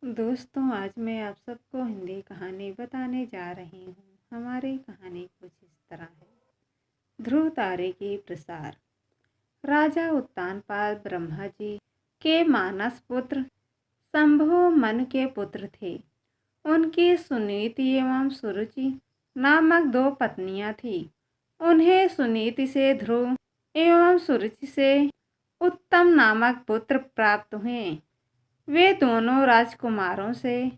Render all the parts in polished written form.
दोस्तों, आज मैं आप सबको हिंदी कहानी बताने जा रही हूँ। हमारी कहानी कुछ इस तरह है। ध्रुव तारे की प्रसार। राजा उत्तानपाद ब्रह्मा जी के मानस पुत्र शंभु मन के पुत्र थे। उनकी सुनीति एवं सुरुचि नामक दो पत्नियां थीं। उन्हें सुनीति से ध्रुव एवं सुरुचि से उत्तम नामक पुत्र प्राप्त हुए। वे दोनों राजकुमारों से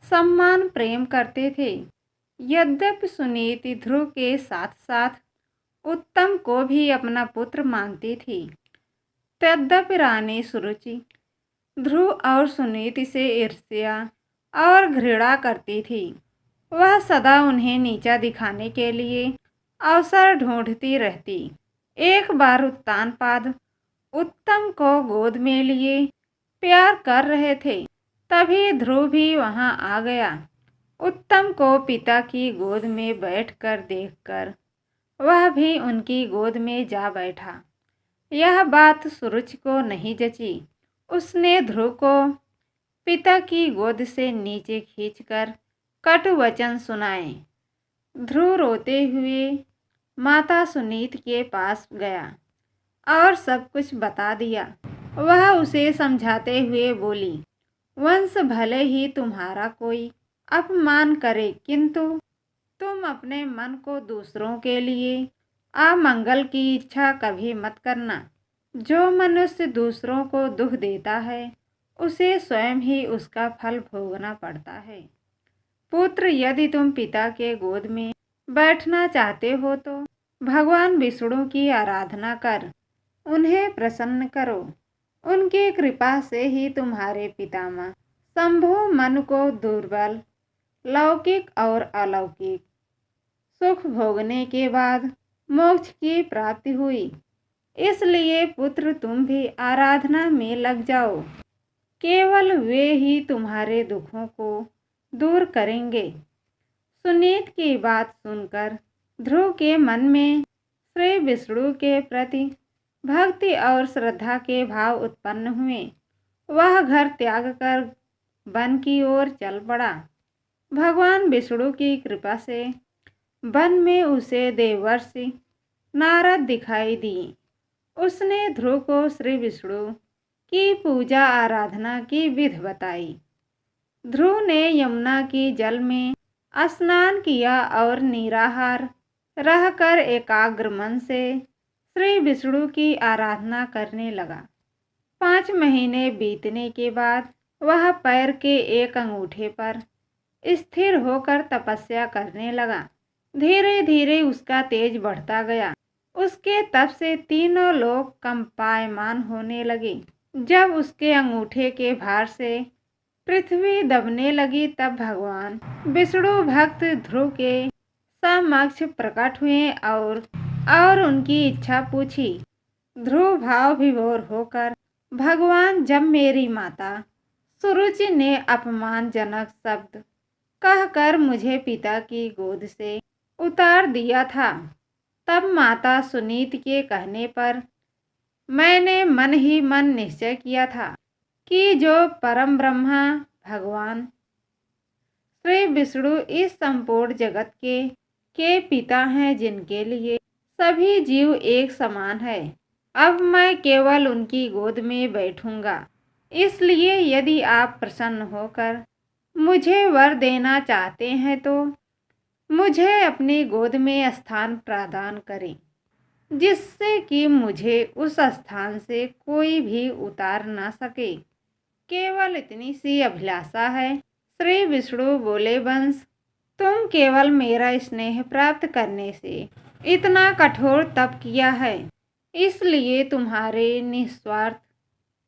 सम्मान प्रेम करते थे। यद्यपि सुनीति ध्रुव के साथ साथ उत्तम को भी अपना पुत्र मानती थी, तद्यपि रानी सुरुचि ध्रुव और सुनीति से ईर्ष्या और घृणा करती थी। वह सदा उन्हें नीचा दिखाने के लिए अवसर ढूंढती रहती। एक बार उत्तानपाद उत्तम को गोद में लिए प्यार कर रहे थे, तभी ध्रुव भी वहां आ गया। उत्तम को पिता की गोद में बैठकर देखकर वह भी उनकी गोद में जा बैठा। यह बात सुरुचि को नहीं जची। उसने ध्रुव को पिता की गोद से नीचे खींचकर कटु वचन सुनाए। ध्रुव रोते हुए माता सुनीति के पास गया और सब कुछ बता दिया। वह उसे समझाते हुए बोली, वंश भले ही तुम्हारा कोई अपमान करे, किंतु तुम अपने मन को दूसरों के लिए अमंगल की इच्छा कभी मत करना। जो मनुष्य दूसरों को दुख देता है, उसे स्वयं ही उसका फल भोगना पड़ता है। पुत्र, यदि तुम पिता के गोद में बैठना चाहते हो तो भगवान विष्णु की आराधना कर उन्हें प्रसन्न करो। उनकी कृपा से ही तुम्हारे पितामह शंभु मन को दुर्बल लौकिक और अलौकिक सुख भोगने के बाद मोक्ष की प्राप्ति हुई। इसलिए पुत्र, तुम भी आराधना में लग जाओ। केवल वे ही तुम्हारे दुखों को दूर करेंगे। सुनीत की बात सुनकर ध्रुव के मन में श्री विष्णु के प्रति भक्ति और श्रद्धा के भाव उत्पन्न हुए। वह घर त्याग कर वन की ओर चल पड़ा। भगवान विष्णु की कृपा से वन में उसे देवर्षि नारद दिखाई दिए। उसने ध्रुव को श्री विष्णु की पूजा आराधना की विधि बताई। ध्रुव ने यमुना की जल में स्नान किया और निराहार रहकर एकाग्र मन से श्री विष्णु की आराधना करने लगा। 5 महीने बीतने के बाद वह पैर के एक अंगूठे पर स्थिर होकर तपस्या करने लगा। धीरे धीरे उसका तेज बढ़ता गया। उसके तप से तीनों लोग कंपायमान होने लगे। जब उसके अंगूठे के भार से पृथ्वी दबने लगी, तब भगवान विष्णु भक्त ध्रुव के समक्ष प्रकट हुए और उनकी इच्छा पूछी। ध्रुव भाव विभोर होकर, भगवान, जब मेरी माता सुरुचि ने अपमानजनक शब्द कहकर मुझे पिता की गोद से उतार दिया था, तब माता सुनीति के कहने पर मैंने मन ही मन निश्चय किया था कि जो परम ब्रह्मा भगवान श्री विष्णु इस संपूर्ण जगत के पिता हैं, जिनके लिए सभी जीव एक समान है, अब मैं केवल उनकी गोद में बैठूंगा। इसलिए यदि आप प्रसन्न होकर मुझे वर देना चाहते हैं तो मुझे अपनी गोद में स्थान प्रदान करें, जिससे कि मुझे उस स्थान से कोई भी उतार ना सके। केवल इतनी सी अभिलाषा है। श्री विष्णु बोले, वंश, तुम केवल मेरा स्नेह प्राप्त करने से इतना कठोर तप किया है, इसलिए तुम्हारे निस्वार्थ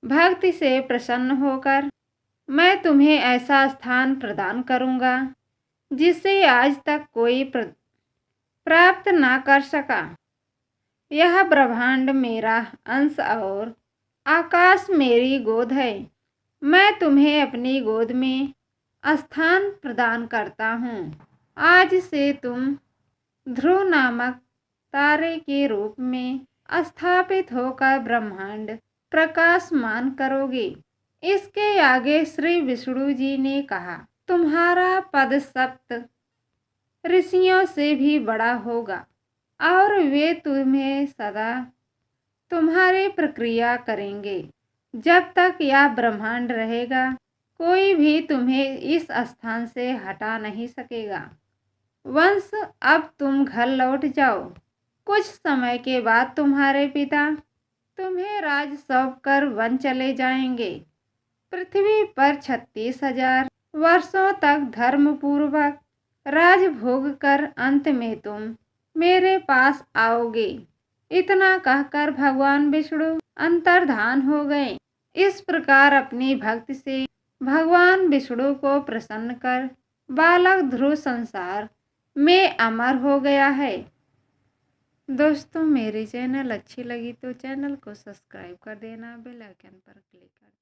भक्ति से प्रसन्न होकर मैं तुम्हें ऐसा स्थान प्रदान करूंगा जिसे आज तक कोई प्राप्त ना कर सका। यह ब्रह्मांड मेरा अंश और आकाश मेरी गोद है। मैं तुम्हें अपनी गोद में स्थान प्रदान करता हूँ। आज से तुम ध्रुव नामक तारे के रूप में स्थापित होकर ब्रह्मांड प्रकाशमान करोगे। इसके आगे श्री विष्णु जी ने कहा, तुम्हारा पद सप्त ऋषियों से भी बड़ा होगा और वे तुम्हें सदा तुम्हारी प्रक्रिया करेंगे। जब तक यह ब्रह्मांड रहेगा कोई भी तुम्हें इस स्थान से हटा नहीं सकेगा। वंश, अब तुम घर लौट जाओ। कुछ समय के बाद तुम्हारे पिता तुम्हें राज सौंप कर वन चले जाएंगे। पृथ्वी पर 36,000 वर्षों तक धर्मपूर्वक राजभोग कर अंत में तुम मेरे पास आओगे। इतना कहकर भगवान विष्णु अंतर्धान हो गए। इस प्रकार अपनी भक्ति से भगवान विष्णु को प्रसन्न कर बालक ध्रुव संसार में अमर हो गया है। दोस्तों, मेरी चैनल अच्छी लगी तो चैनल को सब्सक्राइब कर देना, बेल आइकन पर क्लिक कर देना।